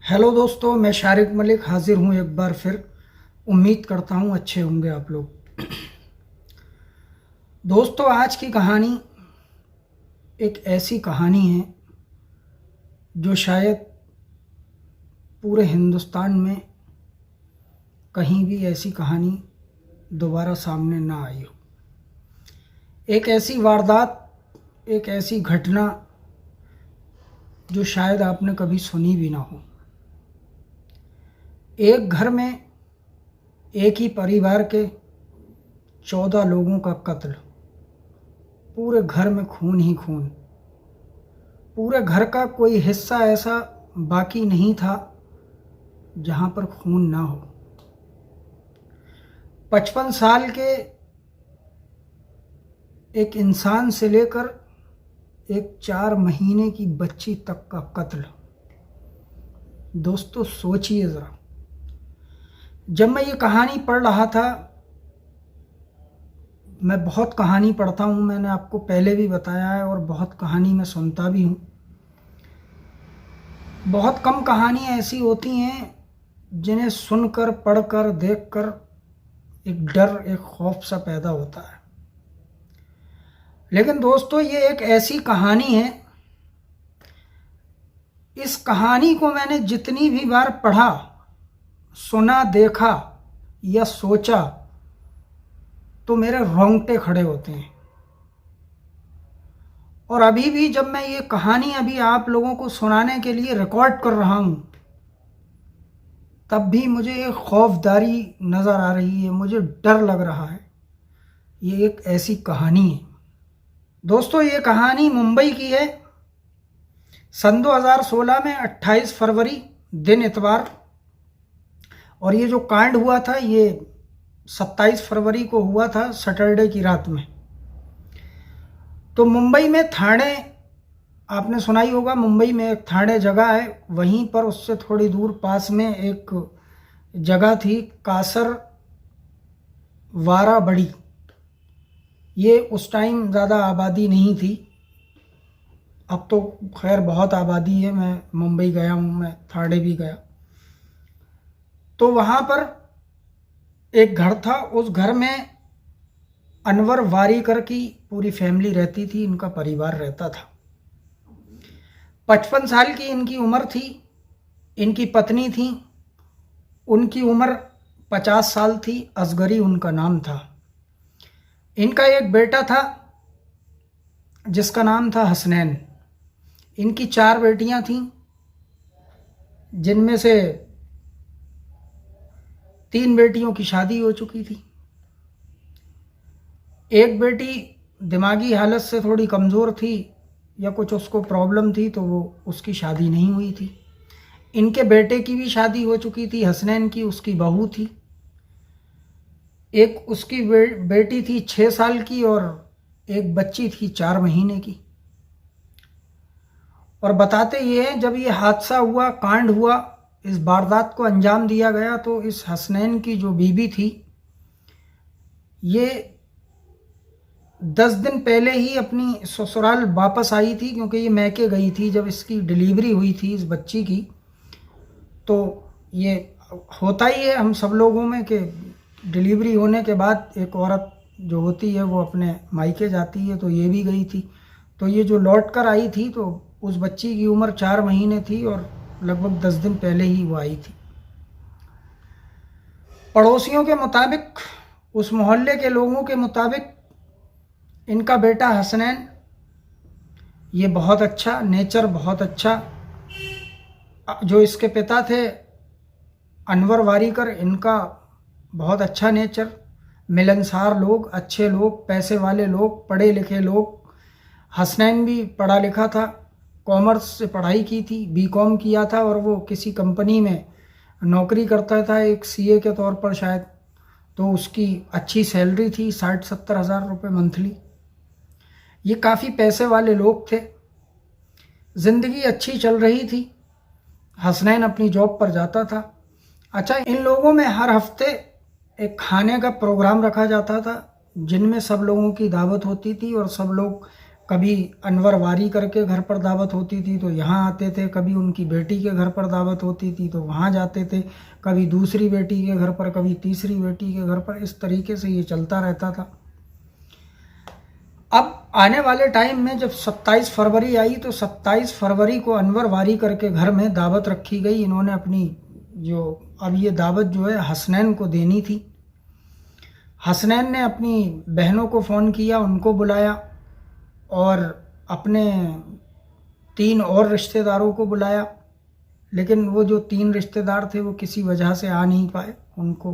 Hello दोस्तों, मैं शारिक मलिक हाजिर हूँ एक बार फिर। उम्मीद करता हूँ अच्छे होंगे आप लोग। दोस्तों, आज की कहानी एक ऐसी कहानी है जो शायद पूरे हिंदुस्तान में कहीं भी ऐसी कहानी दोबारा सामने ना आई हो। एक ऐसी वारदात, एक ऐसी घटना जो शायद आपने कभी सुनी भी ना हो। एक घर में एक ही परिवार के 14 लोगों का कत्ल। पूरे घर में खून ही खून। पूरे घर का कोई हिस्सा ऐसा बाकी नहीं था जहां पर खून ना हो। 55 साल के एक इंसान से लेकर एक 4 महीने की बच्ची तक का कत्ल। दोस्तों सोचिए ज़रा, जब मैं ये कहानी पढ़ रहा था, मैं बहुत कहानी पढ़ता हूँ, मैंने आपको पहले भी बताया है, और बहुत कहानी मैं सुनता भी हूँ। बहुत कम कहानियाँ ऐसी होती हैं जिन्हें सुनकर, पढ़कर, देखकर एक डर, एक खौफ सा पैदा होता है। लेकिन दोस्तों, ये एक ऐसी कहानी है, इस कहानी को मैंने जितनी भी बार पढ़ा, सुना, देखा या सोचा तो मेरे रोंगटे खड़े होते हैं। और अभी भी जब मैं ये कहानी अभी आप लोगों को सुनाने के लिए रिकॉर्ड कर रहा हूँ, तब भी मुझे एक खौफदारी नज़र आ रही है, मुझे डर लग रहा है। ये एक ऐसी कहानी है दोस्तों। ये कहानी मुंबई की है। सन 2016 में 28 फरवरी दिन इतवार, और ये जो कांड हुआ था ये 27 फरवरी को हुआ था, सैटरडे की रात में। तो मुंबई में थाने, आपने सुना ही होगा, मुंबई में एक थाने जगह है, वहीं पर उससे थोड़ी दूर पास में एक जगह थी कासर वाराबड़ी। ये उस टाइम ज़्यादा आबादी नहीं थी, अब तो खैर बहुत आबादी है। मैं मुंबई गया हूँ, मैं थाने भी गया। तो वहाँ पर एक घर था, उस घर में अनवर वारीकर की पूरी फैमिली रहती थी, इनका परिवार रहता था। 55 साल की इनकी उम्र थी। इनकी पत्नी थी, उनकी उम्र 50 साल थी, असगरी उनका नाम था। इनका एक बेटा था जिसका नाम था हसनैन। इनकी 4 बेटियां थीं, जिनमें से 3 बेटियों की शादी हो चुकी थी। एक बेटी दिमागी हालत से थोड़ी कमज़ोर थी, या कुछ उसको प्रॉब्लम थी, तो वो उसकी शादी नहीं हुई थी। इनके बेटे की भी शादी हो चुकी थी, हसनैन की, उसकी बहू थी। एक उसकी बेटी थी 6 साल की, और एक बच्ची थी 4 महीने की। और बताते ये हैं, जब ये हादसा हुआ, कांड हुआ, इस वारदात को अंजाम दिया गया, तो इस हसनैन की जो बीबी थी, ये 10 दिन पहले ही अपनी ससुराल वापस आई थी, क्योंकि ये मैके गई थी जब इसकी डिलीवरी हुई थी इस बच्ची की। तो ये होता ही है हम सब लोगों में कि डिलीवरी होने के बाद एक औरत जो होती है वो अपने मायके जाती है, तो ये भी गई थी। तो ये जो लौट कर आई थी, तो उस बच्ची की उम्र 4 महीने थी, और लगभग 10 दिन पहले ही वो आई थी। पड़ोसियों के मुताबिक, उस मोहल्ले के लोगों के मुताबिक, इनका बेटा हसनैन ये बहुत अच्छा नेचर, बहुत अच्छा, जो इसके पिता थे अनवर वारीकर, इनका बहुत अच्छा नेचर, मिलनसार लोग, अच्छे लोग, पैसे वाले लोग, पढ़े लिखे लोग। हसनैन भी पढ़ा लिखा था, कॉमर्स से पढ़ाई की थी, बीकॉम किया था, और वो किसी कंपनी में नौकरी करता था, एक सीए के तौर पर शायद। तो उसकी अच्छी सैलरी थी, 60-70 हज़ार रुपये मंथली। ये काफ़ी पैसे वाले लोग थे, ज़िंदगी अच्छी चल रही थी। हसनैन अपनी जॉब पर जाता था। अच्छा, इन लोगों में हर हफ्ते एक खाने का प्रोग्राम रखा जाता था, जिनमें सब लोगों की दावत होती थी, और सब लोग कभी अनवर वारी करके घर पर दावत होती थी तो यहाँ आते थे, कभी उनकी बेटी के घर पर दावत होती थी तो वहाँ जाते थे, कभी दूसरी बेटी के घर पर, कभी तीसरी बेटी के घर पर। इस तरीके से ये चलता रहता था। अब आने वाले टाइम में जब 27 फरवरी आई तो 27 फरवरी को अनवर वारी करके घर में दावत रखी गई। इन्होंने अपनी अब ये दावत जो है हसनैन को देनी थी। हसनैन ने अपनी बहनों को फ़ोन किया, उनको बुलाया और अपने 3 और रिश्तेदारों को बुलाया, लेकिन वो जो 3 रिश्तेदार थे वो किसी वजह से आ नहीं पाए, उनको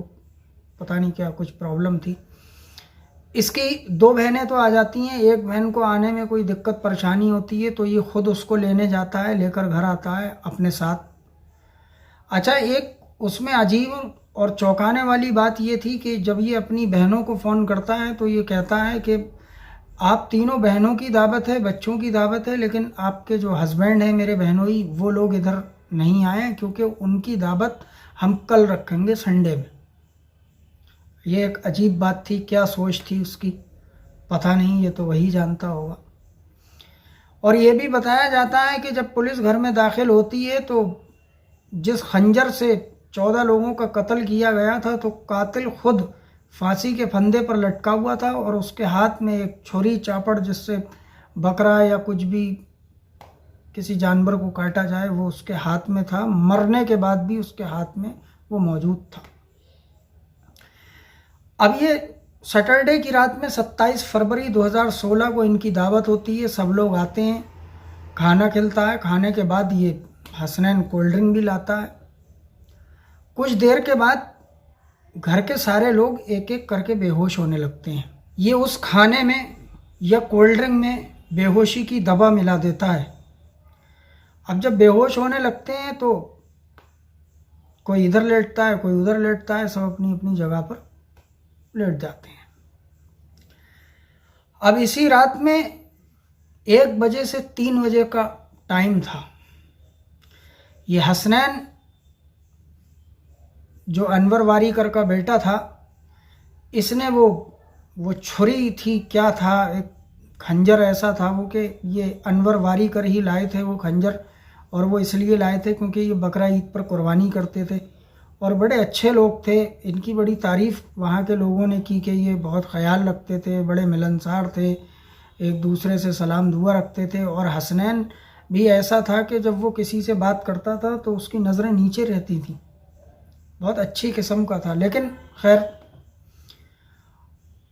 पता नहीं क्या कुछ प्रॉब्लम थी। इसकी 2 बहनें तो आ जाती हैं, एक बहन को आने में कोई दिक्कत परेशानी होती है तो ये खुद उसको लेने जाता है, लेकर घर आता है अपने साथ। अच्छा, एक उसमें अजीब और चौंकाने वाली बात ये थी कि जब ये अपनी बहनों को फ़ोन करता है तो ये कहता है कि आप तीनों बहनों की दावत है, बच्चों की दावत है, लेकिन आपके जो हस्बैंड हैं मेरे बहनोई, वो लोग इधर नहीं आए क्योंकि उनकी दावत हम कल रखेंगे संडे में। ये एक अजीब बात थी, क्या सोच थी उसकी पता नहीं, ये तो वही जानता होगा। और ये भी बताया जाता है कि जब पुलिस घर में दाखिल होती है तो जिस खंजर से 14 लोगों का कत्ल किया गया था तो कातिल खुद फांसी के फंदे पर लटका हुआ था और उसके हाथ में एक छुरी चापड़ जिससे बकरा या कुछ भी किसी जानवर को काटा जाए वो उसके हाथ में था। मरने के बाद भी उसके हाथ में वो मौजूद था। अब ये सैटरडे की रात में 27 फरवरी 2016 को इनकी दावत होती है। सब लोग आते हैं, खाना खिलता है। खाने के बाद ये हसनैन कोल्ड ड्रिंक भी लाता है। कुछ देर के बाद घर के सारे लोग एक एक करके बेहोश होने लगते हैं। ये उस खाने में या कोल्ड ड्रिंक में बेहोशी की दवा मिला देता है। अब जब बेहोश होने लगते हैं तो कोई इधर लेटता है, कोई उधर लेटता है, सब अपनी अपनी जगह पर लेट जाते हैं। अब इसी रात में 1 बजे से 3 बजे का टाइम था। ये हसनैन जो अनवर वारीकर का बेटा था, इसने वो छुरी थी, क्या था, एक खंजर ऐसा था वो कि ये अनवर वारीकर ही लाए थे वो खंजर। और वो इसलिए लाए थे क्योंकि ये बकरा ईद पर कुर्बानी करते थे और बड़े अच्छे लोग थे। इनकी बड़ी तारीफ़ वहाँ के लोगों ने की कि ये बहुत ख्याल रखते थे, बड़े मिलनसार थे, एक दूसरे से सलाम दुआ रखते थे। और हसनैन भी ऐसा था कि जब वो किसी से बात करता था तो उसकी नज़रें नीचे रहती थी, बहुत अच्छी किस्म का था। लेकिन खैर,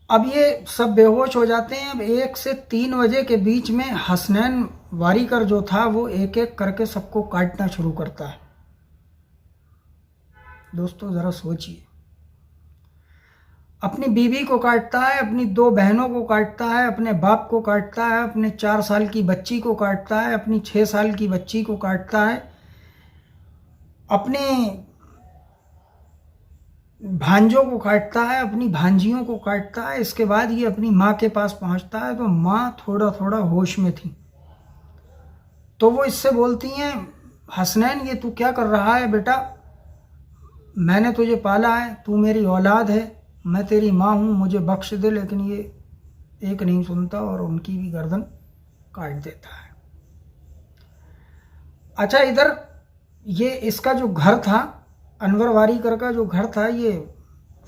अब ये सब बेहोश हो जाते हैं। अब 1 से 3 बजे के बीच में हसनैन वारीकर जो था वो एक एक करके सबको काटना शुरू करता है। दोस्तों ज़रा सोचिए, अपनी बीवी को काटता है, अपनी 2 बहनों को काटता है, अपने बाप को काटता है, अपने 4 साल की बच्ची को काटता है, अपनी 6 साल की बच्ची को काटता है, अपने भांजों को काटता है, अपनी भांजियों को काटता है। इसके बाद ये अपनी माँ के पास पहुँचता है तो माँ थोड़ा थोड़ा होश में थी। तो वो इससे बोलती हैं, हसनैन ये तू क्या कर रहा है बेटा, मैंने तुझे पाला है, तू मेरी औलाद है, मैं तेरी माँ हूँ, मुझे बख्श दे। लेकिन ये एक नहीं सुनता और उनकी भी गर्दन काट देता है। अच्छा, इधर ये इसका जो घर था, अनवर वारीकर का जो घर था, ये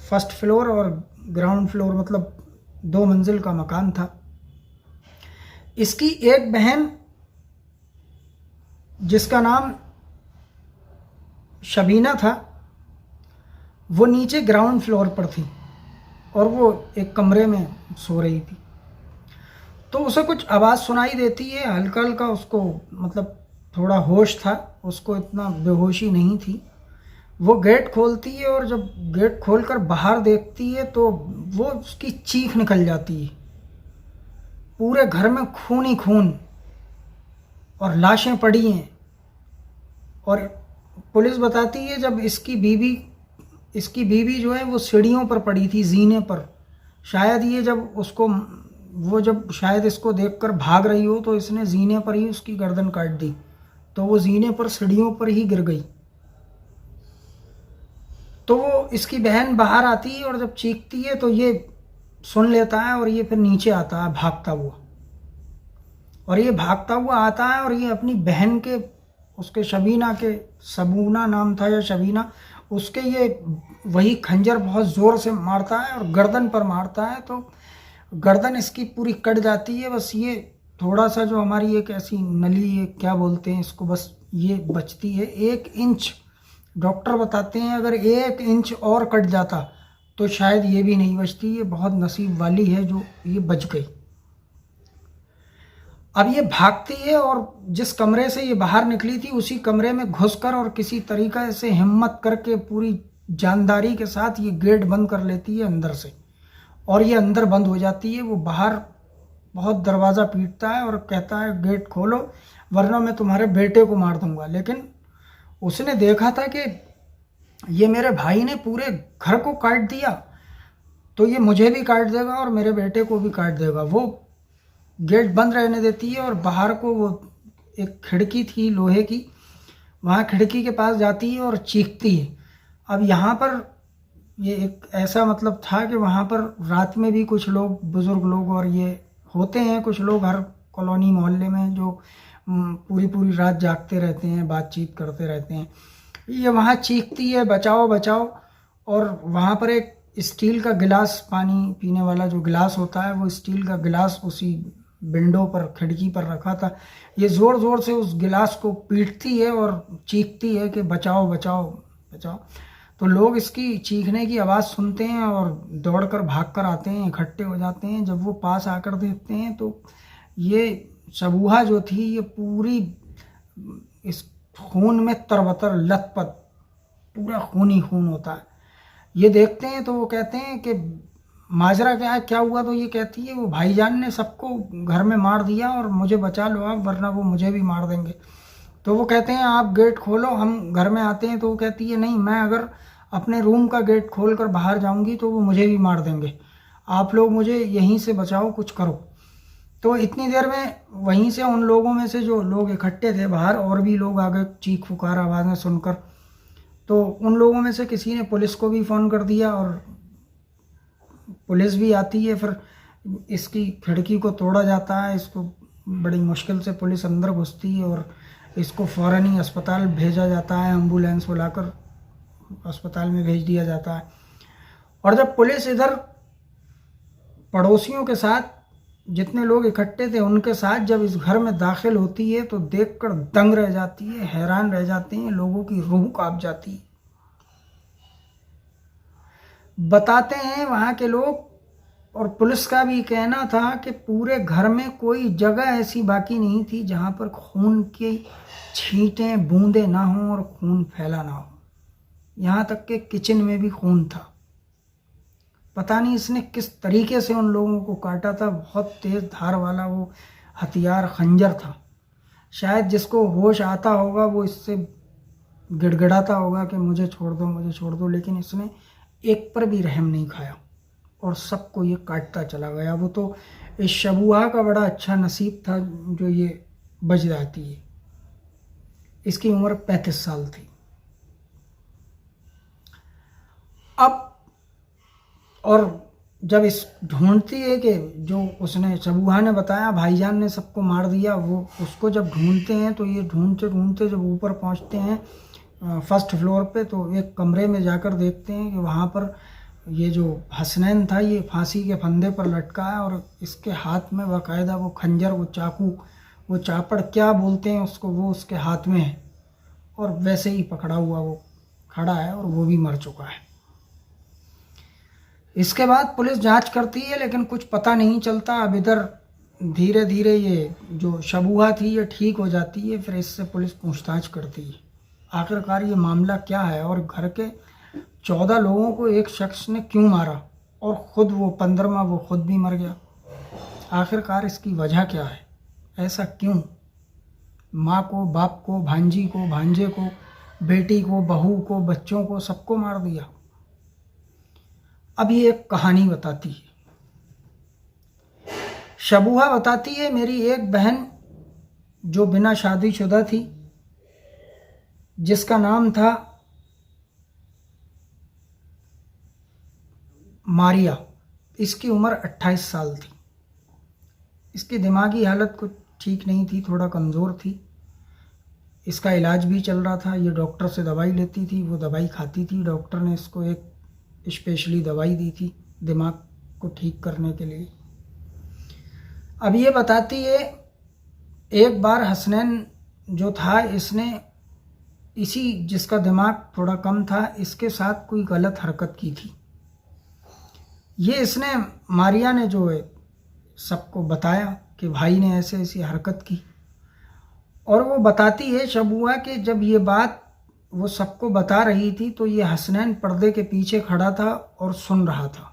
1st फ्लोर और ग्राउंड फ्लोर, मतलब 2 मंजिल का मकान था। इसकी एक बहन जिसका नाम शबीना था, वो नीचे ग्राउंड फ्लोर पर थी और वो एक कमरे में सो रही थी। तो उसे कुछ आवाज़ सुनाई देती है, हल्का हल्का, उसको मतलब थोड़ा होश था, उसको इतना बेहोशी नहीं थी। वो गेट खोलती है और जब गेट खोलकर बाहर देखती है तो वो उसकी चीख निकल जाती है। पूरे घर में खून ही खून और लाशें पड़ी हैं। और पुलिस बताती है जब इसकी बीवी जो है वो सीढ़ियों पर पड़ी थी, जीने पर। शायद ये जब शायद इसको देखकर भाग रही हो तो इसने जीने पर ही उसकी गर्दन काट दी, तो वो जीने पर सीढ़ियों पर ही गिर गई। तो वो इसकी बहन बाहर आती है और जब चीखती है तो ये सुन लेता है और ये फिर नीचे आता है भागता हुआ। और ये भागता हुआ आता है और ये अपनी बहन के, उसके शबीना के, सबूना नाम था या शबीना, उसके ये वही खंजर बहुत ज़ोर से मारता है और गर्दन पर मारता है, तो गर्दन इसकी पूरी कट जाती है। बस ये थोड़ा सा जो हमारी एक ऐसी नली, ये क्या बोलते हैं इसको, बस ये बचती है 1 इंच। डॉक्टर बताते हैं अगर 1 इंच और कट जाता तो शायद ये भी नहीं बचती। ये बहुत नसीब वाली है जो ये बच गई। अब ये भागती है और जिस कमरे से ये बाहर निकली थी उसी कमरे में घुसकर और किसी तरीक़े से हिम्मत करके पूरी जानदारी के साथ ये गेट बंद कर लेती है अंदर से, और ये अंदर बंद हो जाती है। वो बाहर बहुत दरवाज़ा पीटता है और कहता है गेट खोलो वरना मैं तुम्हारे बेटे को मार दूंगा। लेकिन उसने देखा था कि ये मेरे भाई ने पूरे घर को काट दिया, तो ये मुझे भी काट देगा और मेरे बेटे को भी काट देगा। वो गेट बंद रहने देती है और बाहर को वो एक खिड़की थी लोहे की, वहाँ खिड़की के पास जाती है और चीखती है। अब यहाँ पर ये एक ऐसा मतलब था कि वहाँ पर रात में भी कुछ लोग, बुज़ुर्ग लोग, और ये होते हैं कुछ लोग हर कॉलोनी मोहल्ले में जो पूरी पूरी रात जागते रहते हैं, बातचीत करते रहते हैं। ये वहाँ चीखती है बचाओ बचाओ, और वहाँ पर एक स्टील का गिलास, पानी पीने वाला जो गिलास होता है, वो स्टील का गिलास उसी विंडो पर, खिड़की पर रखा था। ये ज़ोर ज़ोर से उस गिलास को पीटती है और चीखती है कि बचाओ बचाओ बचाओ। तो लोग इसकी चीखने की आवाज़ सुनते हैं और दौड़कर भागकर आते हैं, इकट्ठे हो जाते हैं। जब वो पास आकर देखते हैं तो ये सबूहा जो थी ये पूरी इस खून में तरबतर लथपथ, पूरा खून ही खून होता है। ये देखते हैं तो वो कहते हैं कि माजरा क्या है, क्या हुआ? तो ये कहती है वो भाईजान ने सबको घर में मार दिया और मुझे बचा लो आप, वरना वो मुझे भी मार देंगे। तो वो कहते हैं आप गेट खोलो, हम घर में आते हैं। तो वो कहती है नहीं, मैं अगर अपने रूम का गेट खोल कर बाहर जाऊंगी तो वो मुझे भी मार देंगे, आप लोग मुझे यहीं से बचाओ, कुछ करो। तो इतनी देर में वहीं से उन लोगों में से जो लोग इकट्ठे थे बाहर, और भी लोग आ गए चीख पुकार आवाज़ें सुनकर। तो उन लोगों में से किसी ने पुलिस को भी फ़ोन कर दिया और पुलिस भी आती है। फिर इसकी खिड़की को तोड़ा जाता है, इसको बड़ी मुश्किल से पुलिस अंदर घुसती है और इसको फ़ौरन ही अस्पताल भेजा जाता है, एम्बुलेंस बुलाकर अस्पताल में भेज दिया जाता है। और जब पुलिस इधर पड़ोसियों के साथ, जितने लोग इकट्ठे थे उनके साथ जब इस घर में दाखिल होती है तो देखकर दंग रह जाती है, हैरान रह जाते हैं, लोगों की रूह कांप जाती है। बताते हैं वहाँ के लोग, और पुलिस का भी कहना था कि पूरे घर में कोई जगह ऐसी बाकी नहीं थी जहाँ पर खून की छींटें, बूंदें ना हों और खून फैला ना हो। यहाँ तक कि किचन में भी खून था। पता नहीं इसने किस तरीके से उन लोगों को काटा था। बहुत तेज़ धार वाला वो हथियार, खंजर था। शायद जिसको होश आता होगा वो इससे गिड़गिड़ाता होगा कि मुझे छोड़ दो, मुझे छोड़ दो, लेकिन इसने एक पर भी रहम नहीं खाया और सबको ये काटता चला गया। वो तो इस शबूहा का बड़ा अच्छा नसीब था जो ये बच जाती है। इसकी उम्र 35 साल थी। अब और जब इस ढूंढती है कि जो उसने, शबूहा ने बताया भाईजान ने सबको मार दिया, वो उसको जब ढूंढते हैं तो ये ढूंढते ढूंढते जब ऊपर पहुंचते हैं फर्स्ट फ्लोर पे, तो एक कमरे में जाकर देखते हैं कि वहाँ पर ये जो हसनैन था ये फांसी के फंदे पर लटका है और इसके हाथ में बाकायदा वो खंजर, वो चाकू, वो चापड़, क्या बोलते हैं उसको, वो उसके हाथ में है और वैसे ही पकड़ा हुआ वो खड़ा है और वो भी मर चुका है। इसके बाद पुलिस जांच करती है लेकिन कुछ पता नहीं चलता। अब इधर धीरे धीरे ये जो शबूहा थी ये ठीक हो जाती है, फिर इससे पुलिस पूछताछ करती है आखिरकार ये मामला क्या है और घर के 14 लोगों को एक शख्स ने क्यों मारा और ख़ुद वो 15वां वो खुद भी मर गया। आखिरकार इसकी वजह क्या है, ऐसा क्यों? माँ को, बाप को, भांजी को, भांजे को, बेटी को, बहू को, बच्चों को, सबको मार दिया। अब ये एक कहानी बताती है। शबूहा बताती है मेरी एक बहन जो बिना शादीशुदा थी, जिसका नाम था मारिया। इसकी उम्र 28 साल थी। इसकी दिमागी हालत कुछ ठीक नहीं थी, थोड़ा कमज़ोर थी। इसका इलाज भी चल रहा था। ये डॉक्टर से दवाई लेती थी, वो दवाई खाती थी। डॉक्टर ने इसको एक स्पेशली दवाई दी थी दिमाग को ठीक करने के लिए। अब ये बताती है, एक बार हसनैन जो था, इसने इसी जिसका दिमाग थोड़ा कम था, इसके साथ कोई गलत हरकत की थी। ये इसने, मारिया ने जो है सबको बताया कि भाई ने ऐसे ऐसी हरकत की। और वो बताती है शबूआ कि जब ये बात वो सबको बता रही थी तो ये हसनैन पर्दे के पीछे खड़ा था और सुन रहा था,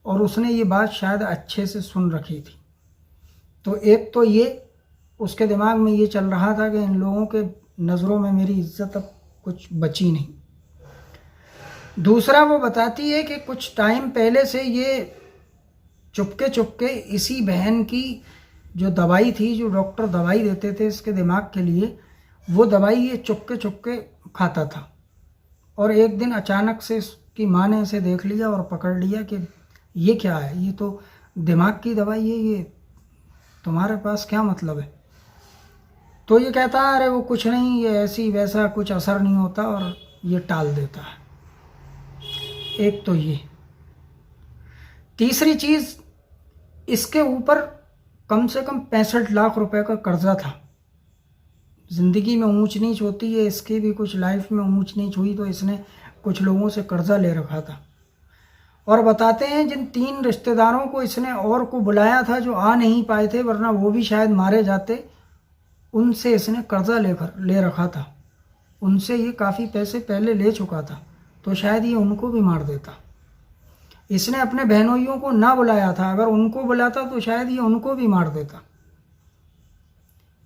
और उसने ये बात शायद अच्छे से सुन रखी थी। तो एक तो ये उसके दिमाग में ये चल रहा था कि इन लोगों के नज़रों में मेरी इज्जत अब कुछ बची नहीं। दूसरा वो बताती है कि कुछ टाइम पहले से ये चुपके चुपके इसी बहन की जो दवाई थी, जो डॉक्टर दवाई देते थे इसके दिमाग के लिए, वो दवाई ये चुपके चुपके खाता था। और एक दिन अचानक से इसकी माँ ने इसे देख लिया और पकड़ लिया कि ये क्या है, ये तो दिमाग की दवाई है, ये तुम्हारे पास क्या मतलब है। तो ये कहता है अरे वो कुछ नहीं, ये ऐसी वैसा कुछ असर नहीं होता, और ये टाल देता है। एक तो ये। तीसरी चीज़, इसके ऊपर कम से कम 65 लाख रुपए का कर्जा था। ज़िंदगी में ऊंच नीच होती है, इसकी भी कुछ लाइफ में ऊंच नीच हुई तो इसने कुछ लोगों से कर्जा ले रखा था। और बताते हैं जिन 3 रिश्तेदारों को इसने और को बुलाया था जो आ नहीं पाए थे, वरना वो भी शायद मारे जाते, उनसे इसने कर्जा ले रखा था। उनसे ये काफ़ी पैसे पहले ले चुका था, तो शायद ये उनको भी मार देता। इसने अपने बहनोइयों को ना बुलाया था, अगर उनको बुलाता तो शायद ये उनको भी मार देता।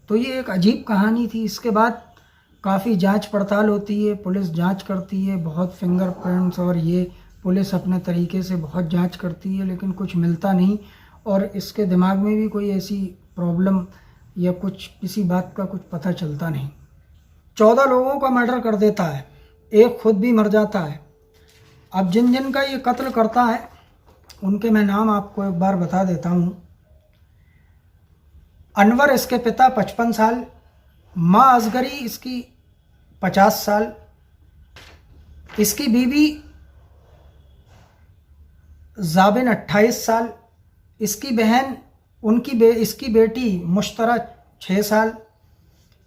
तो ये एक अजीब कहानी थी। इसके बाद काफ़ी जांच पड़ताल होती है, पुलिस जांच करती है, बहुत फिंगरप्रिंट्स और ये पुलिस अपने तरीके से बहुत जांच करती है, लेकिन कुछ मिलता नहीं। और इसके दिमाग में भी कोई ऐसी प्रॉब्लम या कुछ किसी बात का कुछ पता चलता नहीं। 14 लोगों का मर्डर कर देता है, एक खुद भी मर जाता है। अब जिन जिन का ये कत्ल करता है उनके मैं नाम आपको एक बार बता देता हूँ। अनवर इसके पिता 55 साल, माँ असगरी इसकी 50 साल, इसकी बीवी जाबिन 28 साल, इसकी बहन इसकी बेटी मुश्तरा 6 साल,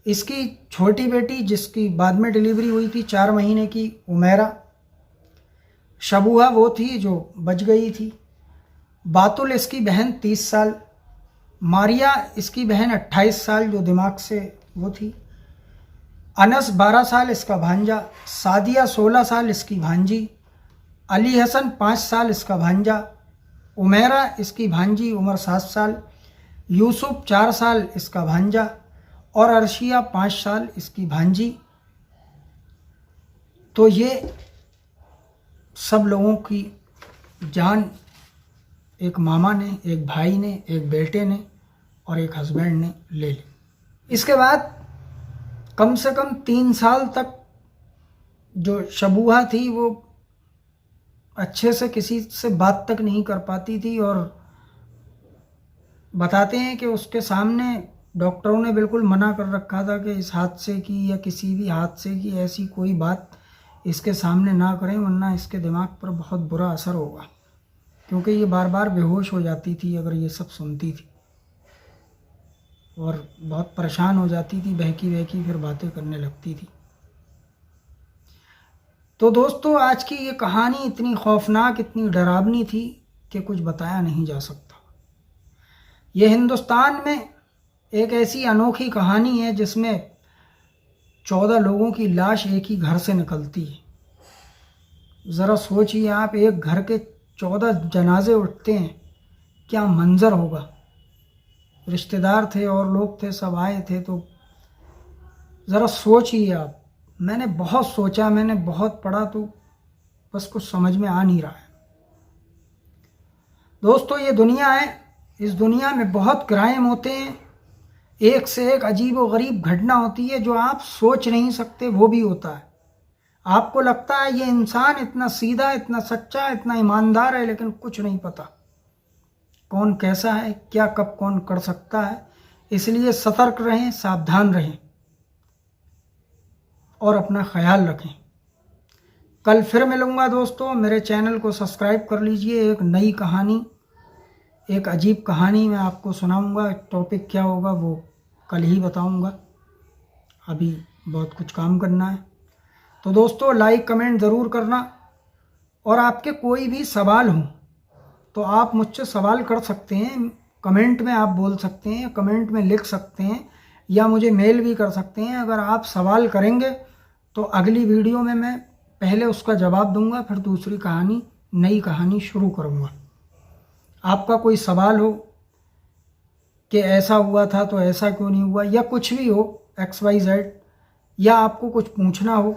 इसकी छोटी बेटी जिसकी बाद में डिलीवरी हुई थी 4 महीने की, उमेरा। शबूहा वो थी जो बच गई थी। बातुल इसकी बहन 30 साल, मारिया इसकी बहन 28 साल जो दिमाग से वो थी, अनस 12 साल इसका भांजा, सादिया 16 साल इसकी भांजी, अली हसन 5 साल इसका भांजा, उमेरा इसकी भांजी उम्र 7 साल, यूसुफ 4 साल इसका भांजा, और अर्शिया 5 साल इसकी भांजी। तो ये सब लोगों की जान एक मामा ने, एक भाई ने, एक बेटे ने और एक हस्बैंड ने ले ली। इसके बाद कम से कम 3 साल तक जो शबूहा थी वो अच्छे से किसी से बात तक नहीं कर पाती थी। और बताते हैं कि उसके सामने डॉक्टरों ने बिल्कुल मना कर रखा था कि इस हादसे की या किसी भी हादसे की ऐसी कोई बात इसके सामने ना करें, वरना इसके दिमाग पर बहुत बुरा असर होगा, क्योंकि ये बार बार बेहोश हो जाती थी अगर ये सब सुनती थी, और बहुत परेशान हो जाती थी, बहकी बहकी फिर बातें करने लगती थी। तो दोस्तों, आज की ये कहानी इतनी खौफनाक, इतनी डरावनी थी कि कुछ बताया नहीं जा सकता। ये हिंदुस्तान में एक ऐसी अनोखी कहानी है जिसमें 14 लोगों की लाश एक ही घर से निकलती है। ज़रा सोचिए आप, एक घर के 14 जनाजे उठते हैं, क्या मंजर होगा। रिश्तेदार थे और लोग थे, सब आए थे। तो ज़रा सोचिए आप। मैंने बहुत सोचा, मैंने बहुत पढ़ा, तो बस कुछ समझ में आ नहीं रहा है। दोस्तों, ये दुनिया है, इस दुनिया में बहुत क्राइम होते हैं, एक से एक अजीब व गरीब घटना होती है, जो आप सोच नहीं सकते वो भी होता है। आपको लगता है ये इंसान इतना सीधा, इतना सच्चा, इतना ईमानदार है, लेकिन कुछ नहीं पता कौन कैसा है, क्या कब कौन कर सकता है। इसलिए सतर्क रहें, सावधान रहें और अपना ख्याल रखें। कल फिर मिलूँगा दोस्तों। मेरे चैनल को सब्सक्राइब कर लीजिए। एक नई कहानी, एक अजीब कहानी मैं आपको सुनाऊंगा। टॉपिक क्या होगा वो कल ही बताऊंगा, अभी बहुत कुछ काम करना है। तो दोस्तों लाइक कमेंट ज़रूर करना, और आपके कोई भी सवाल हो तो आप मुझसे सवाल कर सकते हैं। कमेंट में आप बोल सकते हैं, कमेंट में लिख सकते हैं, या मुझे मेल भी कर सकते हैं। अगर आप सवाल करेंगे तो अगली वीडियो में मैं पहले उसका जवाब दूंगा, फिर दूसरी कहानी, नई कहानी शुरू करूंगा। आपका कोई सवाल हो कि ऐसा हुआ था तो ऐसा क्यों नहीं हुआ, या कुछ भी हो XYZ, या आपको कुछ पूछना हो,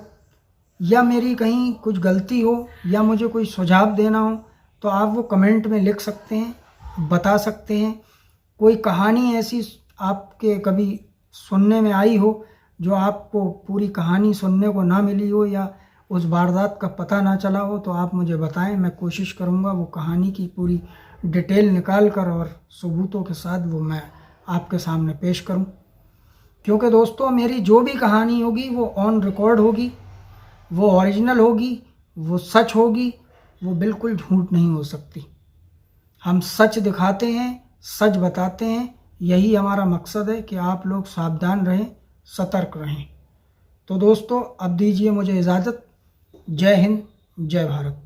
या मेरी कहीं कुछ गलती हो, या मुझे कोई सुझाव देना हो, तो आप वो कमेंट में लिख सकते हैं, बता सकते हैं। कोई कहानी ऐसी आपके कभी सुनने में आई हो जो आपको पूरी कहानी सुनने को ना मिली हो, या उस वारदात का पता ना चला हो, तो आप मुझे बताएं। मैं कोशिश करूंगा वो कहानी की पूरी डिटेल निकाल कर और सबूतों के साथ वो मैं आपके सामने पेश करूं। क्योंकि दोस्तों मेरी जो भी कहानी होगी वो ऑन रिकॉर्ड होगी, वो ओरिजिनल होगी, वो सच होगी, वो बिल्कुल झूठ नहीं हो सकती। हम सच दिखाते हैं, सच बताते हैं। यही हमारा मकसद है कि आप लोग सावधान रहें, सतर्क रहें। तो दोस्तों अब दीजिए मुझे इजाज़त। जय हिंद, जय भारत।